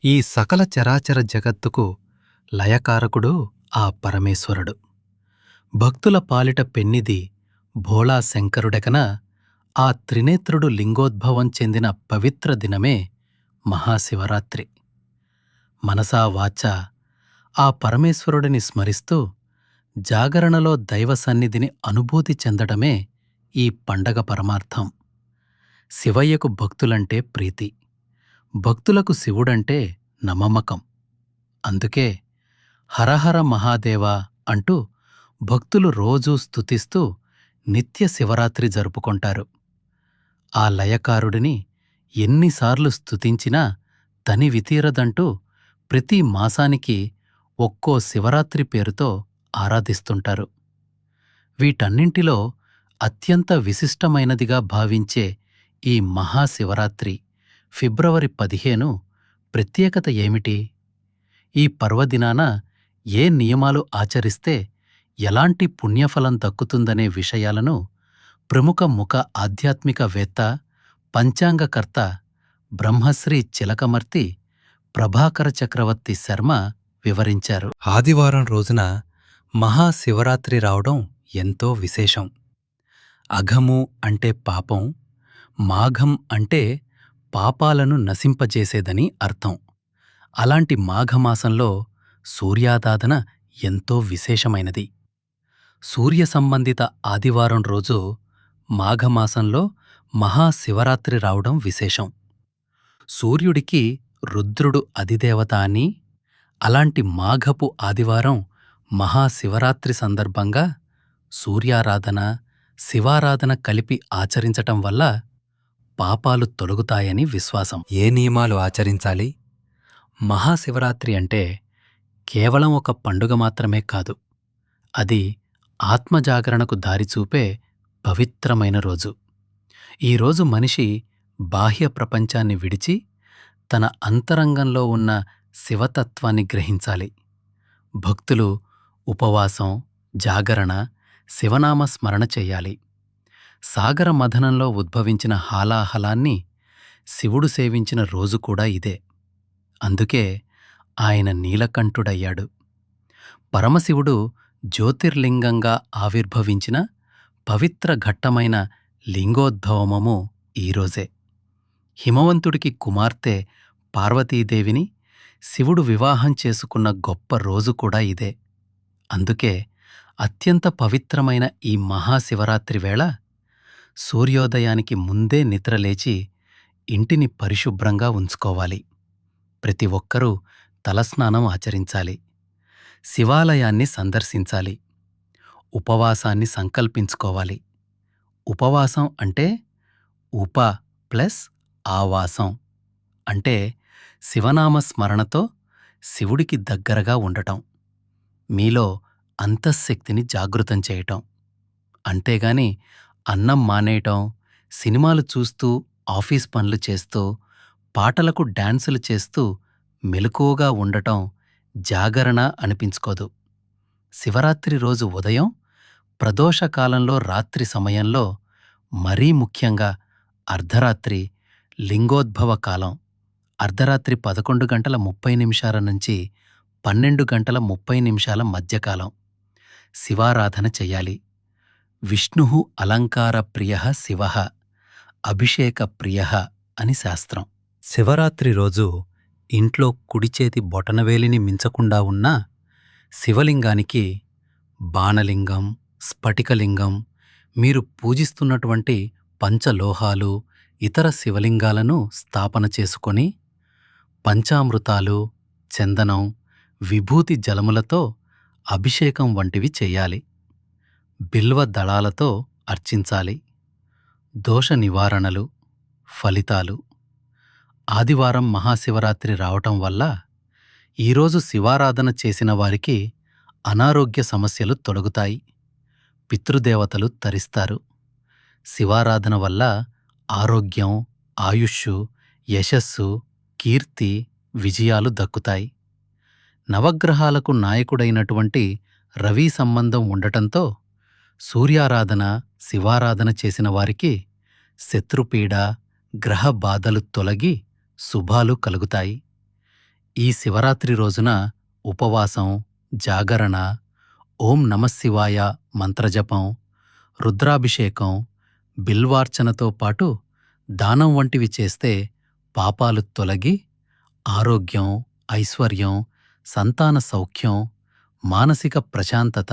ఈ సకల చరాచర జగత్తుకు లయకారకుడు ఆ పరమేశ్వరుడు. భక్తుల పాలిట పెన్నిది భోళా శంకరుడెకన ఆ త్రినేత్రుడు లింగోద్భవం చెందిన పవిత్ర దినమే మహాశివరాత్రి. మనసా వాచా ఆ పరమేశ్వరుడిని స్మరిస్తూ జాగరణలో దైవ సన్నిధిని అనుభూతి చెందడమే ఈ పండగ పరమార్థం. శివయ్యకు భక్తులంటే ప్రీతి, భక్తులకు శివుడంటే నమమ్మకం. అందుకే హరహర మహాదేవా అంటూ భక్తులు రోజూ స్తుతిస్తూ నిత్య శివరాత్రి జరుపుకొంటారు. ఆ లయకారుడిని ఎన్నిసార్లు స్తుతించినా తనివితీరదంటూ ప్రతి మాసానికి ఒక్కో శివరాత్రి పేరుతో ఆరాధిస్తుంటారు. వీటన్నింటిలో అత్యంత విశిష్టమైనదిగా భావించే ఈ మహాశివరాత్రి ఫిబ్రవరి 15 ప్రత్యేకత ఏమిటి? ఈ పర్వదినాన ఏ నియమాలు ఆచరిస్తే ఎలాంటి పుణ్యఫలం దక్కుతుందనే విషయాలను ప్రముఖ ముఖ ఆధ్యాత్మికవేత్త, పంచాంగకర్త బ్రహ్మశ్రీ చిలకమర్తి ప్రభాకర చక్రవర్తి శర్మ వివరించారు. ఆదివారం రోజున మహాశివరాత్రి రావడం ఎంతో విశేషం. అఘము అంటే పాపం, మాఘం అంటే పాపాలను నశింపజేసేదని అర్థం. అలాంటి మాఘమాసంలో సూర్యారాధన ఎంతో విశేషమైనది. సూర్య సంబంధిత ఆదివారం రోజు మాఘమాసంలో మహాశివరాత్రి రావడం విశేషం. సూర్యుడికి రుద్రుడు అధిదేవత అని, అలాంటి మాఘపు ఆదివారం మహాశివరాత్రి సందర్భంగా సూర్యారాధన, శివారాధన కలిపి ఆచరించటం వల్ల పాపాలు తొలగుతాయని విశ్వాసం. ఏ నియమాలు ఆచరించాలి? మహాశివరాత్రి అంటే కేవలం ఒక పండుగ మాత్రమే కాదు, అది ఆత్మజాగరణకు దారిచూపే పవిత్రమైన రోజు. ఈరోజు మనిషి బాహ్య ప్రపంచాన్ని విడిచి తన అంతరంగంలో ఉన్న శివతత్వాన్ని గ్రహించాలి. భక్తులు ఉపవాసం, జాగరణ, శివనామ స్మరణ చెయ్యాలి. సాగర మథనంలో ఉద్భవించిన హాలాహలాన్ని శివుడు సేవించిన రోజు కూడా ఇదే. అందుకే ఆయన నీలకంఠుడయ్యాడు. పరమశివుడు జ్యోతిర్లింగంగా ఆవిర్భవించిన పవిత్ర ఘట్టమైన లింగోద్భవమము ఈరోజే. హిమవంతుడికి కుమార్తె పార్వతీదేవిని శివుడు వివాహం చేసుకున్న గొప్ప రోజు కూడా ఇదే. అందుకే అత్యంత పవిత్రమైన ఈ మహాశివరాత్రి వేళ సూర్యోదయానికి ముందే నిద్రలేచి ఇంటిని పరిశుభ్రంగా ఉంచుకోవాలి. ప్రతి ఒక్కరూ తలస్నానం ఆచరించాలి. శివాలయాన్ని సందర్శించాలి. ఉపవాసాన్ని సంకల్పించుకోవాలి. ఉపవాసం అంటే ఉప ప్లస్ ఆవాసం, అంటే శివనామ స్మరణతో శివుడికి దగ్గరగా ఉండటం, మీలో అంతఃశక్తిని జాగృతం చేయటం. అంతేగాని అన్నం మానేయటం, సినిమాలు చూస్తూ ఆఫీస్ పనులు చేస్తూ, పాటలకు డాన్సులు చేస్తూ మెలకువగా ఉండటం జాగరణ అనిపించుకోదు. శివరాత్రి రోజు ఉదయం, ప్రదోషకాలంలో రాత్రి సమయంలో, మరీ ముఖ్యంగా అర్ధరాత్రి, లింగోద్భవ కాలం, అర్ధరాత్రి 11:30 నుంచి 12:30 మధ్యకాలం శివారాధన చెయ్యాలి. విష్ణుః అలంకార ప్రియః శివః అభిషేక ప్రియః అని శాస్త్రం. శివరాత్రి రోజు ఇంట్లో కుడిచేతి బొటనవేలిని మించకుండా ఉన్న శివలింగానికి బాణలింగం, స్ఫటికలింగం, మీరు పూజిస్తున్నటువంటి పంచలోహాలు, ఇతర శివలింగాలను స్థాపన చేసుకొని పంచామృతాలు, చందనం, విభూతి జలములతో అభిషేకం వంటివి చెయ్యాలి. బిల్వ దళాలతో అర్చించాలి. దోష నివారణలు, ఫలితాలు. ఆదివారం మహాశివరాత్రి రావటం వల్ల ఈరోజు శివారాధన చేసిన వారికి అనారోగ్య సమస్యలు తొలగుతాయి. పితృదేవతలు తరిస్తారు. శివారాధన వల్ల ఆరోగ్యం, ఆయుష్షు, యశస్సు, కీర్తి, విజయాలు దక్కుతాయి. నవగ్రహాలకు నాయకుడైనటువంటి రవి సంబంధం ఉండటంతో సూర్యారాధన, శివారాధన చేసిన వారికి శత్రుపీడ, గ్రహ బాధలు తొలగి శుభాలు కలుగుతాయి. ఈ శివరాత్రి రోజున ఉపవాసం, జాగరణ, ఓం నమఃశివాయ మంత్రజపం, రుద్రాభిషేకం, బిల్వార్చనతో పాటు దానం వంటివి చేస్తే పాపాలు తొలగి ఆరోగ్యం, ఐశ్వర్యం, సంతాన సౌఖ్యం, మానసిక ప్రశాంతత,